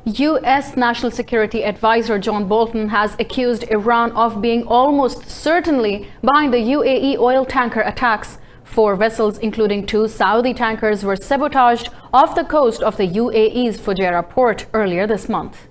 U.S. National Security Advisor John Bolton has accused Iran of being almost certainly behind the UAE oil tanker attacks. 4 vessels, including 2 Saudi tankers, were sabotaged off the coast of the UAE's Fujairah port earlier this month.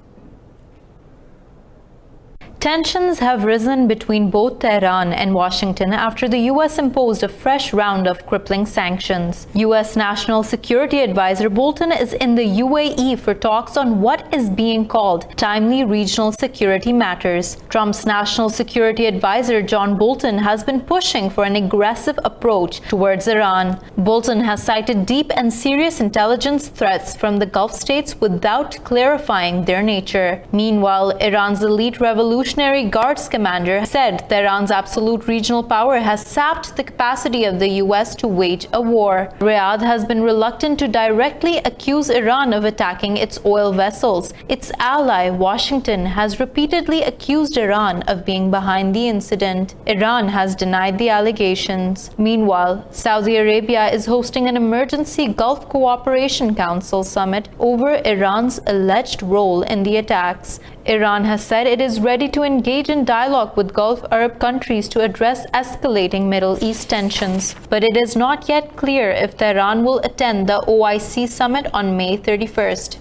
Tensions have risen between both Tehran and Washington after the U.S. imposed a fresh round of crippling sanctions. U.S. National Security Advisor Bolton is in the UAE for talks on what is being called timely regional security matters. Trump's National Security Advisor John Bolton has been pushing for an aggressive approach towards Iran. Bolton has cited deep and serious intelligence threats from the Gulf states without clarifying their nature. Meanwhile, Iran's elite Revolutionary Guards commander said Tehran's absolute regional power has sapped the capacity of the U.S. to wage a war. Riyadh has been reluctant to directly accuse Iran of attacking its oil vessels. Its ally, Washington, has repeatedly accused Iran of being behind the incident. Iran has denied the allegations. Meanwhile, Saudi Arabia is hosting an emergency Gulf Cooperation Council summit over Iran's alleged role in the attacks. Iran has said it is ready to engage in dialogue with Gulf Arab countries to address escalating Middle East tensions. But it is not yet clear if Tehran will attend the OIC summit on May 31st.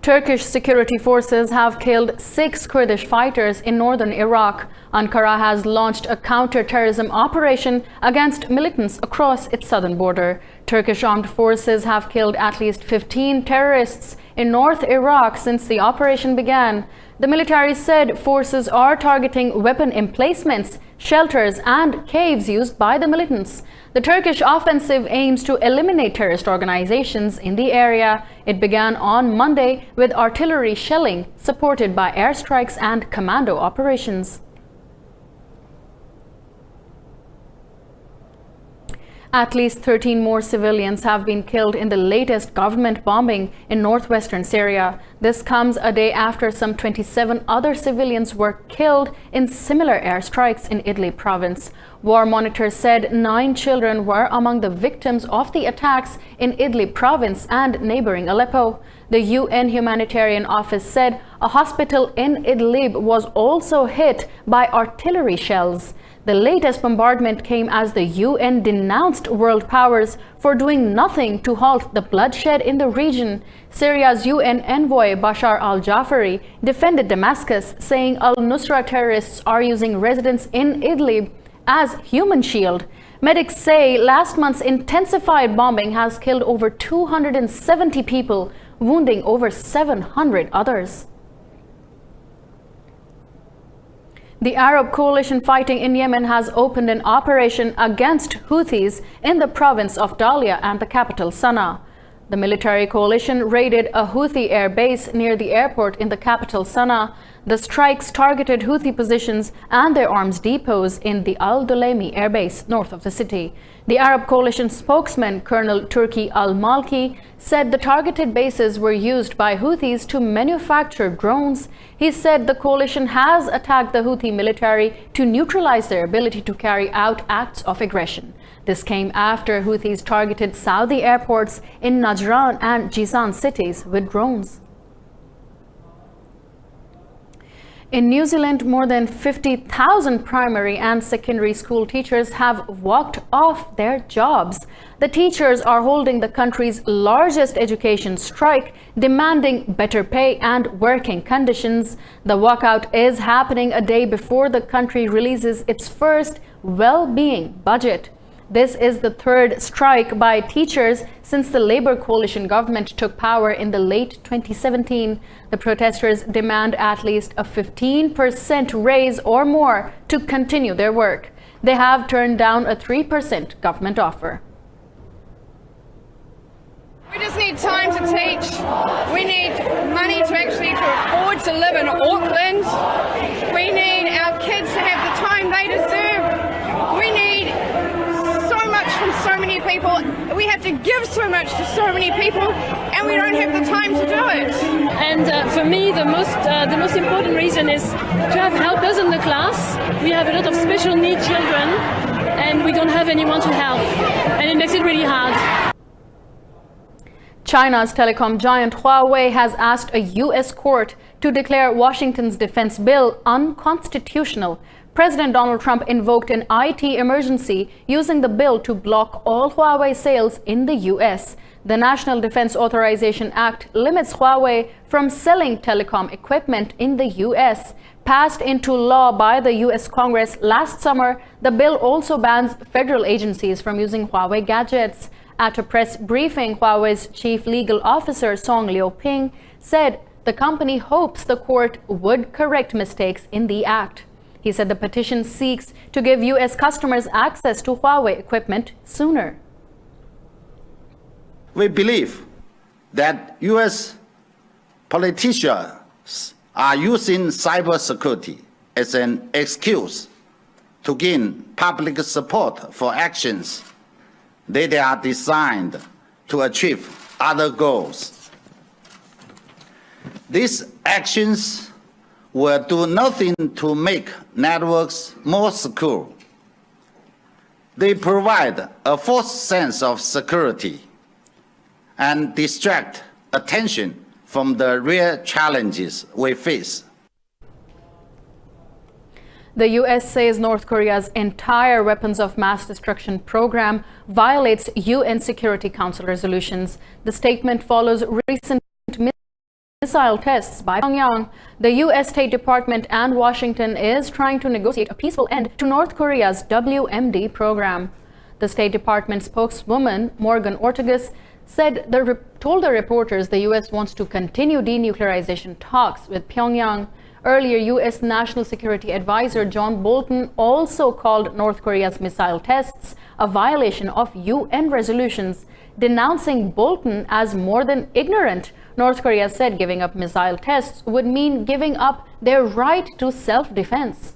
Turkish security forces have killed 6 Kurdish fighters in northern Iraq. Ankara has launched a counter-terrorism operation against militants across its southern border. Turkish armed forces have killed at least 15 terrorists in North Iraq since the operation began. The military said forces are targeting weapon emplacements, shelters, and caves used by the militants. The Turkish offensive aims to eliminate terrorist organizations in the area. It began on Monday with artillery shelling, supported by airstrikes and commando operations. At least 13 more civilians have been killed in the latest government bombing in northwestern Syria. This comes a day after some 27 other civilians were killed in similar airstrikes in Idlib province. War Monitor said 9 children were among the victims of the attacks in Idlib province and neighboring Aleppo. The UN Humanitarian Office said a hospital in Idlib was also hit by artillery shells. The latest bombardment came as the UN denounced world powers for doing nothing to halt the bloodshed in the region. Syria's UN envoy Bashar al-Jafari defended Damascus, saying al-Nusra terrorists are using residents in Idlib as human shield. Medics say last month's intensified bombing has killed over 270 people, wounding over 700 others. The Arab coalition fighting in Yemen has opened an operation against Houthis in the province of Dalia and the capital Sana'a. The military coalition raided a Houthi air base near the airport in the capital Sana'a. The strikes targeted Houthi positions and their arms depots in the Al-Dulaimi air base north of the city. The Arab coalition spokesman, Colonel Turki al-Malki, said the targeted bases were used by Houthis to manufacture drones. He said the coalition has attacked the Houthi military to neutralize their ability to carry out acts of aggression. This came after Houthis targeted Saudi airports in Najran and Jizan cities with drones. In New Zealand, more than 50,000 primary and secondary school teachers have walked off their jobs. The teachers are holding the country's largest education strike, demanding better pay and working conditions. The walkout is happening a day before the country releases its first well-being budget. This is the third strike by teachers since the Labour coalition government took power in the late 2017. The protesters demand at least a 15% raise or more to continue their work. They have turned down a 3% government offer. We just need time to teach. We need money to actually afford to live in Auckland. We need our kids to have the time they deserve. We need from so many people. We have to give so much to so many people, and we don't have the time to do it. And for me, the most important reason is to have helpers in the class. We have a lot of special needs children, and we don't have anyone to help, and it makes it really hard. China's telecom giant Huawei has asked a U.S. court to declare Washington's defense bill unconstitutional. President Donald Trump invoked an IT emergency using the bill to block all Huawei sales in the U.S. The National Defense Authorization Act limits Huawei from selling telecom equipment in the U.S. Passed into law by the U.S. Congress last summer, the bill also bans federal agencies from using Huawei gadgets. At a press briefing, Huawei's chief legal officer, Song Liuping, said the company hopes the court would correct mistakes in the act. He said the petition seeks to give U.S. customers access to Huawei equipment sooner. We believe that U.S. politicians are using cybersecurity as an excuse to gain public support for actions that are designed to achieve other goals. These actions will do nothing to make networks more secure. They provide a false sense of security and distract attention from the real challenges we face. The U.S. says North Korea's entire weapons of mass destruction program violates UN Security Council resolutions. The statement follows recent missile tests by Pyongyang. The U.S. State Department and Washington is trying to negotiate a peaceful end to North Korea's WMD program. The State Department spokeswoman Morgan Ortagus told the reporters the U.S. wants to continue denuclearization talks with Pyongyang. Earlier, U.S. National Security Advisor John Bolton also called North Korea's missile tests a violation of UN resolutions. Denouncing Bolton as more than ignorant, North Korea said giving up missile tests would mean giving up their right to self-defense.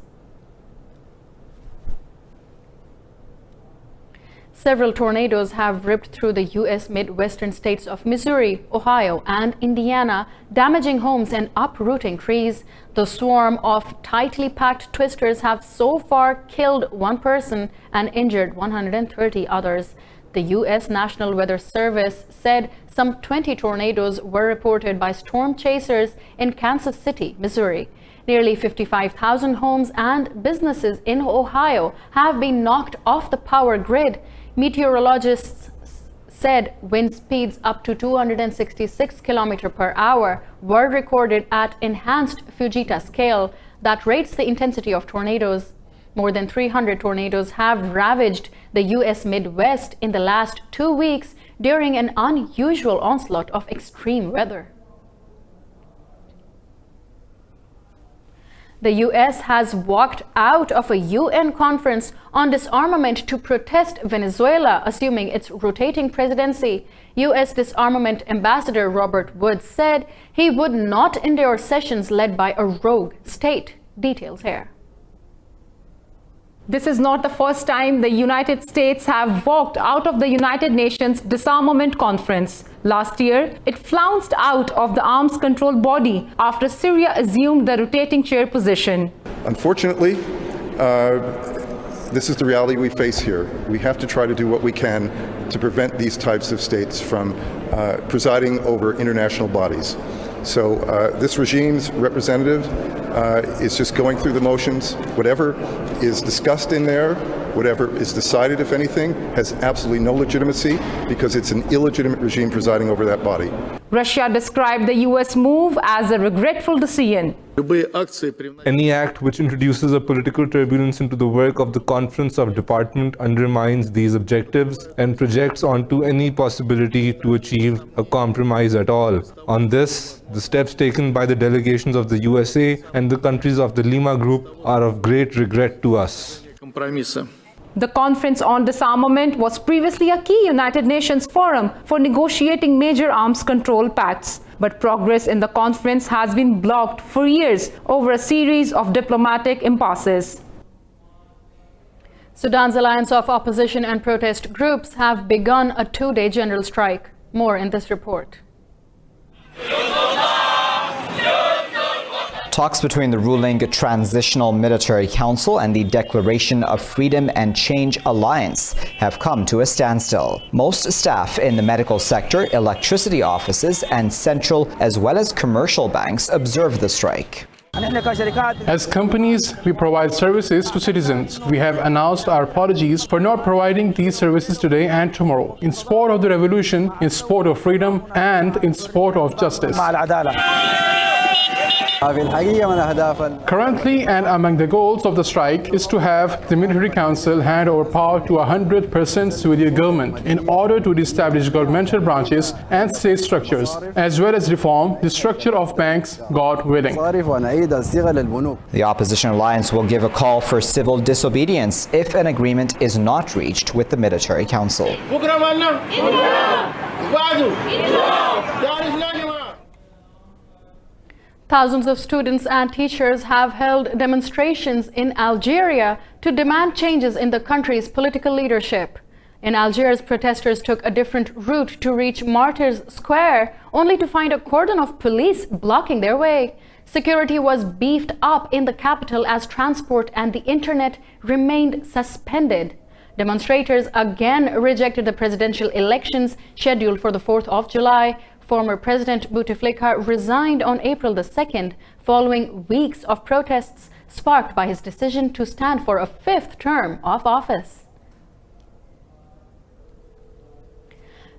Several tornadoes have ripped through the U.S. Midwestern states of Missouri, Ohio, and Indiana, damaging homes and uprooting trees. The swarm of tightly packed twisters have so far killed one person and injured 130 others. The U.S. National Weather Service said some 20 tornadoes were reported by storm chasers in Kansas City, Missouri. Nearly 55,000 homes and businesses in Ohio have been knocked off the power grid. Meteorologists said wind speeds up to 266 km per hour were recorded at enhanced Fujita scale that rates the intensity of tornadoes. More than 300 tornadoes have ravaged the U.S. Midwest in the last 2 weeks during an unusual onslaught of extreme weather. The U.S. has walked out of a UN conference on disarmament to protest Venezuela, assuming its rotating presidency. U.S. Disarmament Ambassador Robert Woods said he would not endure sessions led by a rogue state. Details here. This is not the first time the United States have walked out of the United Nations Disarmament Conference. Last year, it flounced out of the arms control body after Syria assumed the rotating chair position. Unfortunately, this is the reality we face here. We have to try to do what we can to prevent these types of states from presiding over international bodies. So this regime's representative is just going through the motions. Whatever is discussed in there, whatever is decided, if anything, has absolutely no legitimacy because it's an illegitimate regime presiding over that body. Russia described the U.S. move as a regretful decision. Any act which introduces a political turbulence into the work of the Conference of Department undermines these objectives and projects onto any possibility to achieve a compromise at all. On this, the steps taken by the delegations of the USA and the countries of the Lima Group are of great regret to us. The Conference on Disarmament was previously a key United Nations forum for negotiating major arms control pacts. But progress in the conference has been blocked for years over a series of diplomatic impasses. Sudan's alliance of opposition and protest groups have begun a 2-day general strike. More in this report. Talks between the ruling Transitional Military Council and the Declaration of Freedom and Change Alliance have come to a standstill. Most staff in the medical sector, electricity offices, and central as well as commercial banks observe the strike. As companies, we provide services to citizens. We have announced our apologies for not providing these services today and tomorrow, in support of the revolution, in support of freedom, and in support of justice. Currently, and among the goals of the strike, is to have the military council hand over power to 100% civilian government in order to establish governmental branches and state structures, as well as reform the structure of banks, God willing. The opposition alliance will give a call for civil disobedience if an agreement is not reached with the military council. Thousands of students and teachers have held demonstrations in Algeria to demand changes in the country's political leadership. In Algiers, protesters took a different route to reach Martyrs Square, only to find a cordon of police blocking their way. Security was beefed up in the capital as transport and the internet remained suspended. Demonstrators again rejected the presidential elections scheduled for the 4th of July. Former President Bouteflika resigned on April the 2nd following weeks of protests sparked by his decision to stand for a 5th term of office.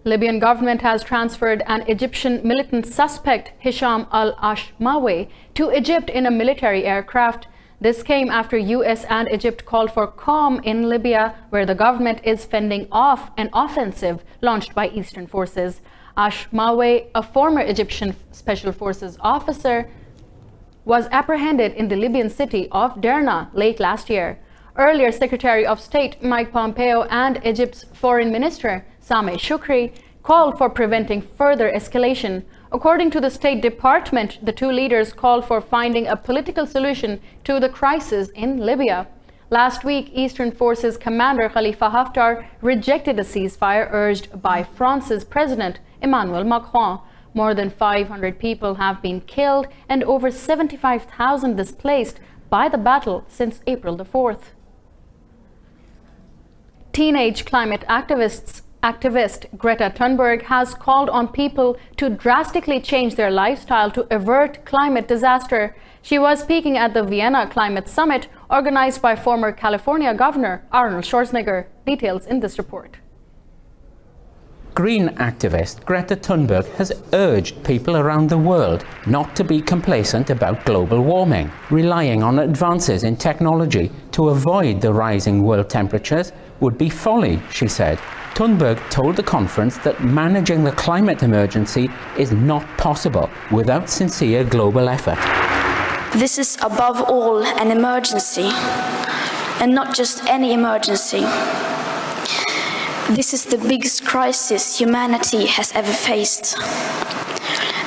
Libyan government has transferred an Egyptian militant suspect, Hisham al-Ashmawi, to Egypt in a military aircraft. This came after US and Egypt called for calm in Libya, where the government is fending off an offensive launched by Eastern forces. Ashmawi, a former Egyptian Special Forces officer, was apprehended in the Libyan city of Derna late last year. Earlier, Secretary of State Mike Pompeo and Egypt's Foreign Minister Sameh Shoukry called for preventing further escalation. According to the State Department, the two leaders called for finding a political solution to the crisis in Libya. Last week, Eastern Forces commander Khalifa Haftar rejected a ceasefire urged by France's President Emmanuel Macron. More than 500 people have been killed and over 75,000 displaced by the battle since April the 4th. Teenage climate activist Greta Thunberg has called on people to drastically change their lifestyle to avert climate disaster. She was speaking at the Vienna Climate Summit organized by former California Governor Arnold Schwarzenegger. Details in this report. Green activist Greta Thunberg has urged people around the world not to be complacent about global warming, relying on advances in technology to avoid the rising world temperatures would be folly, she said. Thunberg told the conference that managing the climate emergency is not possible without sincere global effort. This is above all an emergency, and not just any emergency. This is the biggest crisis humanity has ever faced.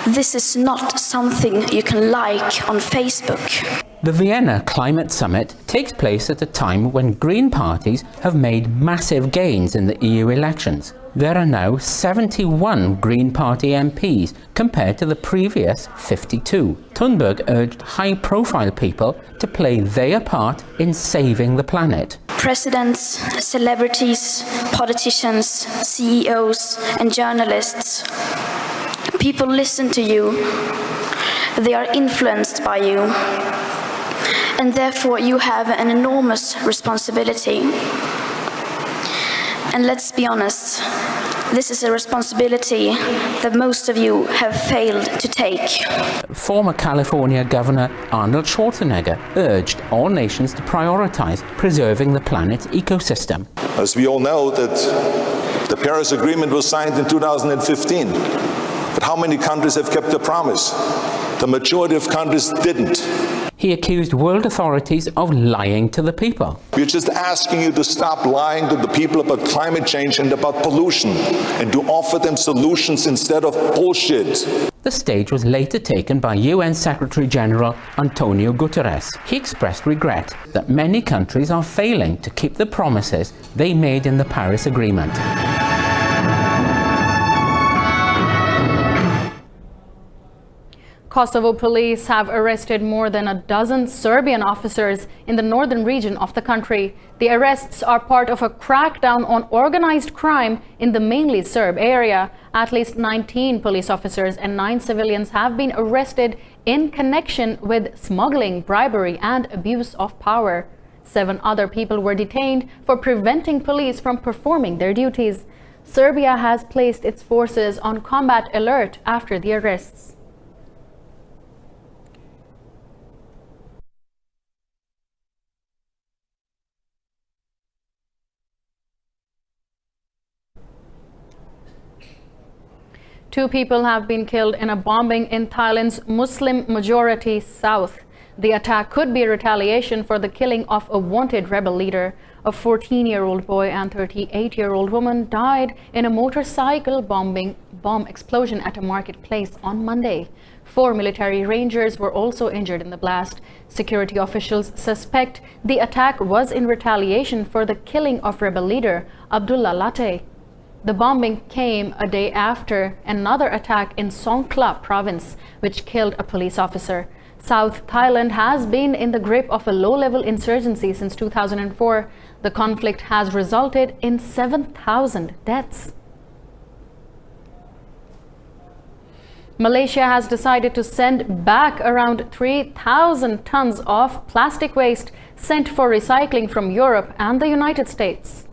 This is not something you can like on Facebook. The Vienna Climate Summit takes place at a time when Green parties have made massive gains in the EU elections. There are now 71 Green Party MPs compared to the previous 52. Thunberg urged high-profile people to play their part in saving the planet. Presidents, celebrities, politicians, CEOs, and journalists. People listen to you. They are influenced by you. And therefore you have an enormous responsibility. And let's be honest, this is a responsibility that most of you have failed to take. Former California Governor Arnold Schwarzenegger urged all nations to prioritize preserving the planet's ecosystem. As we all know, that the Paris Agreement was signed in 2015. But how many countries have kept their promise? The majority of countries didn't. He accused world authorities of lying to the people. We're just asking you to stop lying to the people about climate change and about pollution, and to offer them solutions instead of bullshit. The stage was later taken by UN Secretary General Antonio Guterres. He expressed regret that many countries are failing to keep the promises they made in the Paris Agreement. Kosovo police have arrested more than a dozen Serbian officers in the northern region of the country. The arrests are part of a crackdown on organized crime in the mainly Serb area. At least 19 police officers and 9 civilians have been arrested in connection with smuggling, bribery, and abuse of power. 7 other people were detained for preventing police from performing their duties. Serbia has placed its forces on combat alert after the arrests. Two people have been killed in a bombing in Thailand's Muslim-majority south. The attack could be retaliation for the killing of a wanted rebel leader. A 14-year-old boy and 38-year-old woman died in a motorcycle bomb explosion at a marketplace on Monday. 4 military rangers were also injured in the blast. Security officials suspect the attack was in retaliation for the killing of rebel leader Abdullah Latte. The bombing came a day after another attack in Songkhla province, which killed a police officer. South Thailand has been in the grip of a low-level insurgency since 2004. The conflict has resulted in 7,000 deaths. Malaysia has decided to send back around 3,000 tons of plastic waste sent for recycling from Europe and the United States.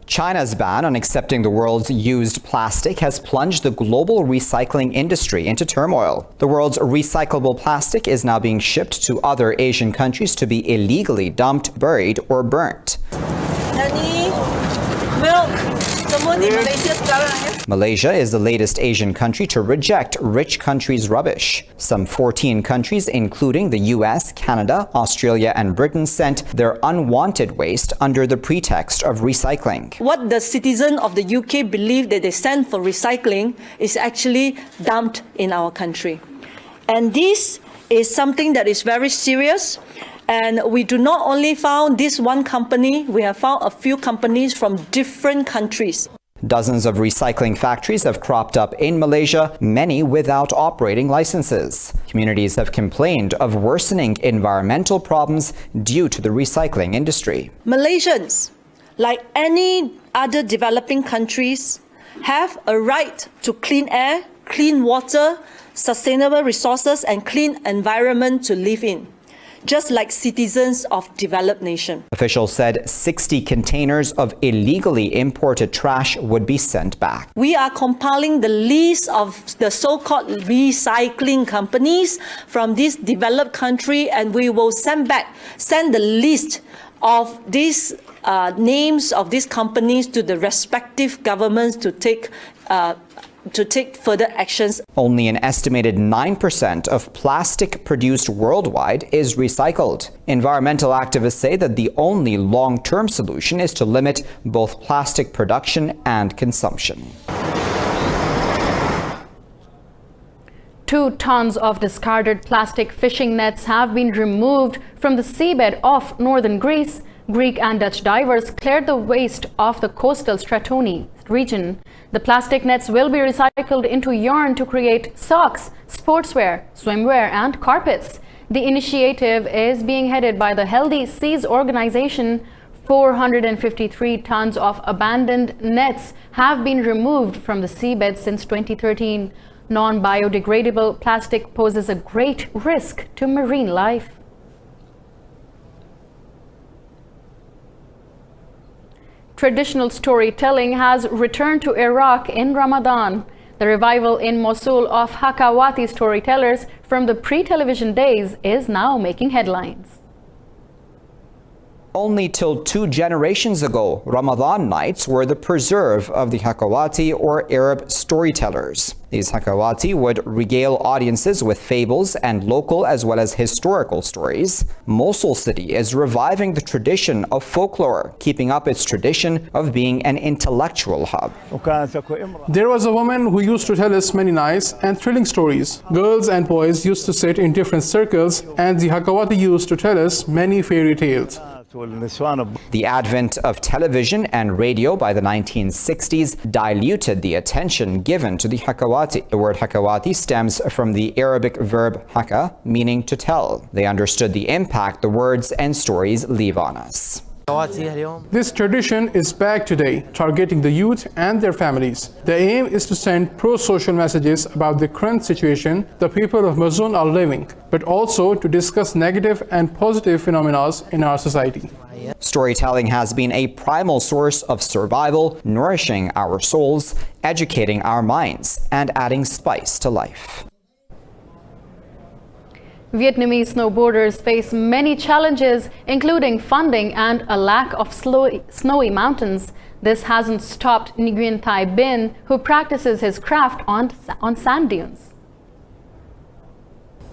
China's ban on accepting the world's used plastic has plunged the global recycling industry into turmoil. The world's recyclable plastic is now being shipped to other Asian countries to be illegally dumped, buried, or burnt. Malaysia is the latest Asian country to reject rich countries' rubbish. Some 14 countries, including the US, Canada, Australia, and Britain, sent their unwanted waste under the pretext of recycling. What the citizens of the UK believe that they send for recycling is actually dumped in our country. And this is something that is very serious. And we do not only found this one company, we have found a few companies from different countries. Dozens of recycling factories have cropped up in Malaysia, many without operating licenses. Communities have complained of worsening environmental problems due to the recycling industry. Malaysians, like any other developing countries, have a right to clean air, clean water, sustainable resources, and clean environment to live in, just like citizens of developed nations. Officials said 60 containers of illegally imported trash would be sent back. We are compiling the list of the so-called recycling companies from this developed country, and we will send the list of these names of these companies to the respective governments to take further actions. Only an estimated 9% of plastic produced worldwide is recycled. Environmental activists say that the only long-term solution is to limit both plastic production and consumption. 2 tons of discarded plastic fishing nets have been removed from the seabed of northern Greece. Greek and Dutch divers cleared the waste of the coastal Stratoni region. The plastic nets will be recycled into yarn to create socks, sportswear, swimwear, and carpets. The initiative is being headed by the Healthy Seas organization. 453 tons of abandoned nets have been removed from the seabed since 2013. Non-biodegradable plastic poses a great risk to marine life. Traditional storytelling has returned to Iraq in Ramadan. The revival in Mosul of Hakawati storytellers from the pre-television days is now making headlines. Only till 2 generations ago, Ramadan nights were the preserve of the Hakawati or Arab storytellers. These Hakawati would regale audiences with fables and local as well as historical stories. Mosul city is reviving the tradition of folklore, keeping up its tradition of being an intellectual hub. There was a woman who used to tell us many nice and thrilling stories. Girls and boys used to sit in different circles, and the Hakawati used to tell us many fairy tales. The advent of television and radio by the 1960s diluted the attention given to the hakawati. The word hakawati stems from the Arabic verb haka, meaning to tell. They understood the impact the words and stories leave on us. This tradition is back today, targeting the youth and their families. The aim is to send pro-social messages about the current situation the people of Mazun are living, but also to discuss negative and positive phenomena in our society. Storytelling has been a primal source of survival, nourishing our souls, educating our minds, and adding spice to life. Vietnamese snowboarders face many challenges, including funding and a lack of snowy mountains. This hasn't stopped Nguyen Thai Bin, who practices his craft on sand dunes.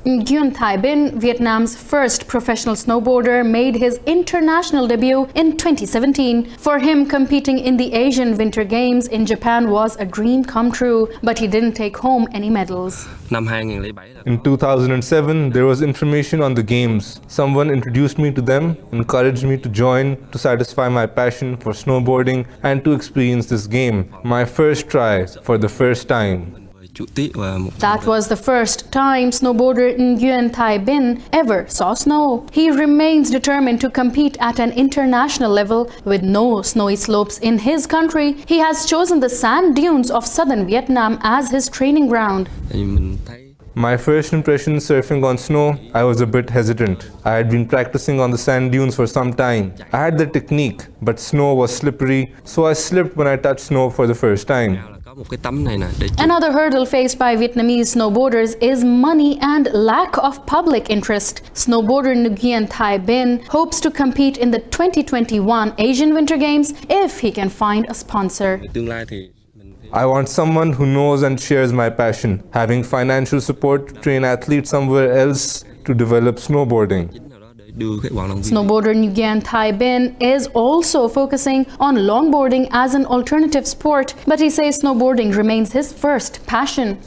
Nguyen Thai Bin, Vietnam's first professional snowboarder, made his international debut in 2017. For him, competing in the Asian Winter Games in Japan was a dream come true, but he didn't take home any medals. In 2007, there was information on the games. Someone introduced me to them, encouraged me to join to satisfy my passion for snowboarding and to experience this game. My first try for the first time. That was the first time snowboarder Nguyen Thai Bin ever saw snow. He remains determined to compete at an international level. With no snowy slopes in his country, he has chosen the sand dunes of southern Vietnam as his training ground. My first impression surfing on snow, I was a bit hesitant. I had been practicing on the sand dunes for some time. I had the technique, but snow was slippery, so I slipped when I touched snow for the first time. Another hurdle faced by Vietnamese snowboarders is money and lack of public interest. Snowboarder Nguyen Thai Bin hopes to compete in the 2021 Asian Winter Games if he can find a sponsor. I want someone who knows and shares my passion, having financial support to train athletes somewhere else to develop snowboarding. Snowboarder Nguyen Thai Bin is also focusing on longboarding as an alternative sport, but he says snowboarding remains his first passion.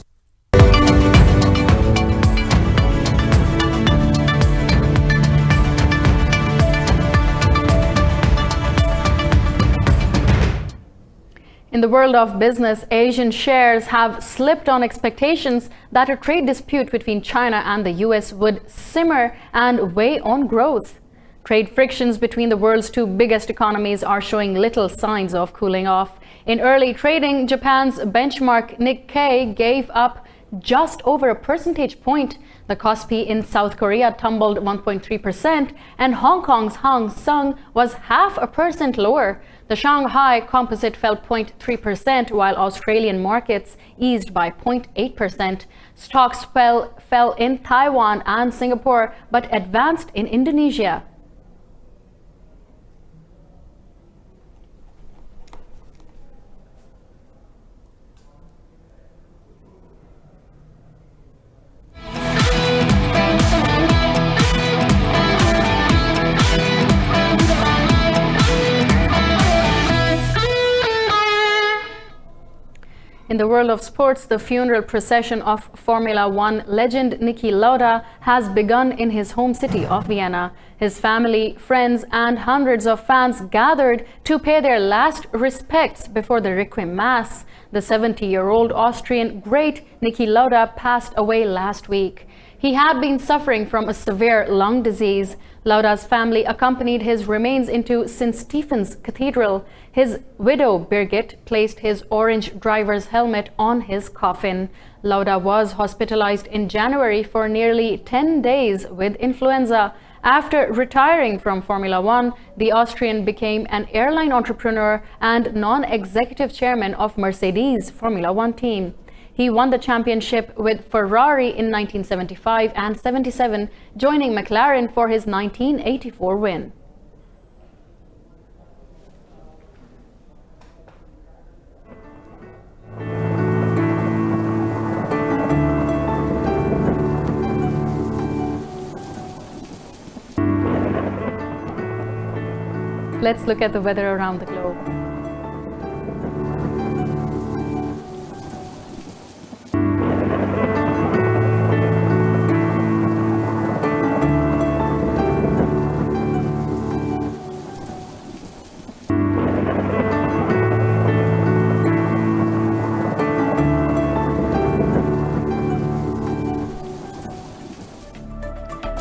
In the world of business, Asian shares have slipped on expectations that a trade dispute between China and the US would simmer and weigh on growth. Trade frictions between the world's two biggest economies are showing little signs of cooling off. In early trading, Japan's benchmark Nikkei gave up just over a percentage point. The Kospi in South Korea tumbled 1.3%, and Hong Kong's Hang Seng was 0.5% lower. The Shanghai Composite fell 0.3%, while Australian markets eased by 0.8%. Stocks fell in Taiwan and Singapore, but advanced in Indonesia. In the world of sports, the funeral procession of Formula One legend Niki Lauda has begun in his home city of Vienna. His family, friends, and hundreds of fans gathered to pay their last respects before the Requiem Mass. The 70-year-old Austrian great Niki Lauda passed away last week. He had been suffering from a severe lung disease. Lauda's family accompanied his remains into St. Stephen's Cathedral. His widow, Birgit, placed his orange driver's helmet on his coffin. Lauda was hospitalized in January for nearly 10 days with influenza. After retiring from Formula One, the Austrian became an airline entrepreneur and non-executive chairman of Mercedes' Formula One team. He won the championship with Ferrari in 1975 and 77, joining McLaren for his 1984 win. Let's look at the weather around the globe.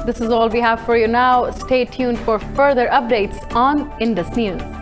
This is all we have for you now. Stay tuned for further updates on Indus News.